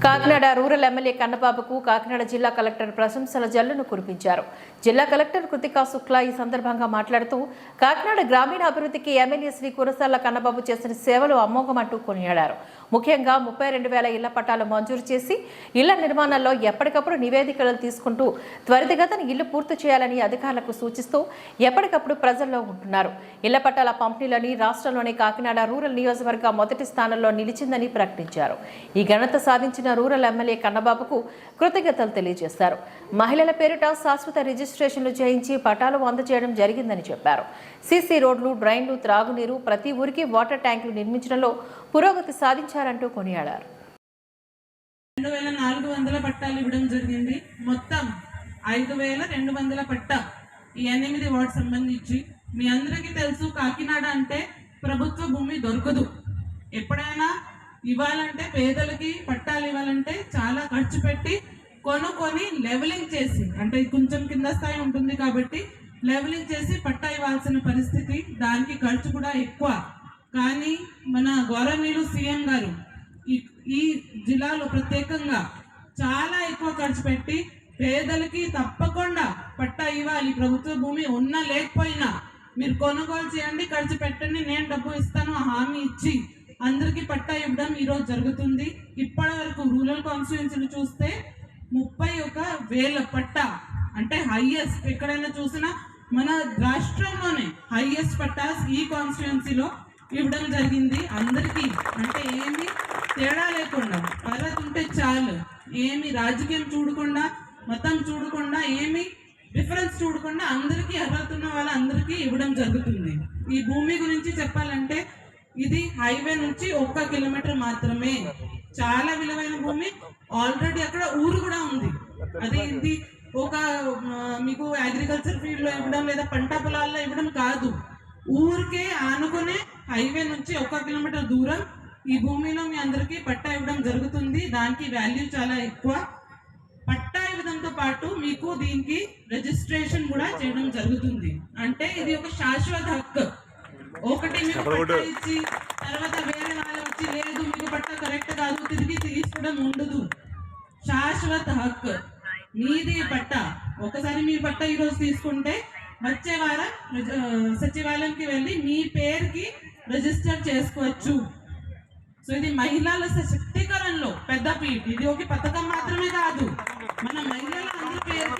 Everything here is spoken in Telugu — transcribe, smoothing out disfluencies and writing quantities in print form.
కాకినాడ రూరల్ ఎమ్మెల్యే కన్నబాబుకు కాకినాడ జిల్లా కలెక్టర్ ప్రశంసల జల్లును కురిపించారు. జిల్లా కలెక్టర్ కృతికా శుక్లా ఈ సందర్భంగా మాట్లాడుతూ కాకినాడ గ్రామీణ అభివృద్ధికి ఎమ్మెల్యే శ్రీ కురసాల కన్నబాబు చేసిన సేవలు అమోఘమంటూ కొనియాడారు. ముఖ్యంగా 32,000 ఇళ్ల పట్టాలు మంజూరు చేసి ఇళ్ల నిర్మాణంలో ఎప్పటికప్పుడు నివేదికలు తీసుకుంటూ త్వరితగతిన ఇళ్లు పూర్తి చేయాలని అధికారులకు సూచిస్తూ ఎప్పటికప్పుడు ప్రజల్లో ఉంటున్నారు. ఇళ్ల పట్టాల పంపిణీలని రాష్ట్రంలోని కాకినాడ రూరల్ నియోజకవర్గ మొదటి స్థానంలో నిలిచిందని ప్రకటించారు. ఈ ఘనత సాధించిన రూరల్ ఎమ్మెల్యే కన్నబాబుకు కృతజ్ఞతలు తెలియజేశారు. మహిళల పేరిట శాశ్వత రిజిస్ట్రేషన్లు చేయించి పట్టాలు అందజేయడం జరిగిందని చెప్పారు. సీసీ రోడ్లు, డ్రైన్లు, త్రాగునీరు, ప్రతి ఊరికి వాటర్ ట్యాంకులు నిర్మించడంలో పురోగతి సాధించారంటూ కొనియాడారు. 2400 పట్టాలు ఇవ్వడం జరిగింది. మొత్తం 5200 పట్టా ఈ 8 వార్డు సంబంధించి. మీ అందరికీ తెలుసు, కాకినాడ అంటే ప్రభుత్వ భూమి దొరకదు. ఎప్పుడైనా ఇవ్వాలంటే, పేదలకి పట్టాలు ఇవ్వాలంటే చాలా ఖర్చు పెట్టి కొనుక్కొని లెవెలింగ్ చేసి, అంటే కొంచెం కింద స్థాయి ఉంటుంది కాబట్టి లెవెలింగ్ చేసి పట్టా ఇవ్వాల్సిన పరిస్థితి. దానికి ఖర్చు కూడా ఎక్కువ. కానీ మన గౌరవనీయులు సీఎం గారు ఈ జిల్లాలో ప్రత్యేకంగా చాలా ఎక్కువ ఖర్చు పెట్టి పేదలకి తప్పకుండా పట్టా ఇవ్వాలి. ప్రభుత్వ భూమి ఉన్నా లేకపోయినా మీరు కొనుగోలు చేయండి, ఖర్చు పెట్టండి, నేను డబ్బు ఇస్తాను హామీ ఇచ్చి అందరికీ పట్టా ఇవ్వడం ఈరోజు జరుగుతుంది. ఇప్పటి వరకు రూరల్ కాన్స్టిట్యుయెన్సీలు చూస్తే 31,000 పట్టా, అంటే హైయెస్ట్. ఎక్కడైనా చూసినా మన రాష్ట్రంలోనే హైయెస్ట్ పట్టాస్ ఈ కాన్స్టిట్యుయెన్సీలో ఇవ్వడం జరిగింది అందరికీ. అంటే ఏమి తేడా లేకుండా, అర్హత ఉంటే చాలు, ఏమి రాజకీయం చూడకుండా, మతం చూడకుండా, ఏమి డిఫరెన్స్ చూడకుండా అందరికీ అర్హత ఉన్న వాళ్ళందరికీ ఇవ్వడం జరుగుతుంది. ఈ భూమి గురించి చెప్పాలంటే ఇది హైవే నుంచి 1 కిలోమీటర్ మాత్రమే. చాలా విలువైన భూమి. ఆల్రెడీ అక్కడ ఊరు కూడా ఉంది. ఇది ఒక మీకు అగ్రికల్చర్ ఫీల్డ్ లో ఇవ్వడం లేదా పంట పొలాల్లో ఇవ్వడం కాదు, ఊరికే ఆనుకునే హైవే నుంచి 1 కిలోమీటర్ దూరం ఈ భూమిలో మీ అందరికీ పట్టా ఇవ్వడం జరుగుతుంది. దానికి వాల్యూ చాలా ఎక్కువ. పట్టా ఇవ్వడంతో పాటు మీకు దీనికి రిజిస్ట్రేషన్ కూడా చేయడం జరుగుతుంది. అంటే ఇది ఒక శాశ్వత హక్కు. ఒకటి మీకు పట్టా ఇచ్చి తర్వాత వేరే వాళ్ళు వచ్చి లేదు మీకు పట్టా కరెక్ట్ కాదు తిరిగి తీసుకోవడం ఉండదు. శాశ్వత హక్కు మీది పట్టా. ఒకసారి మీ పట్టా ఈరోజు తీసుకుంటే వచ్చే వారం సచివాలయంకి వెళ్ళి మీ పేరుకి రిజిస్టర్ చేసుకోవచ్చు. సో ఇది మహిళల సశక్తీకరణలో పెద్ద పీఠ. ఇది ఒక పథకం మాత్రమే కాదు, మన మహిళల అందరి పేరు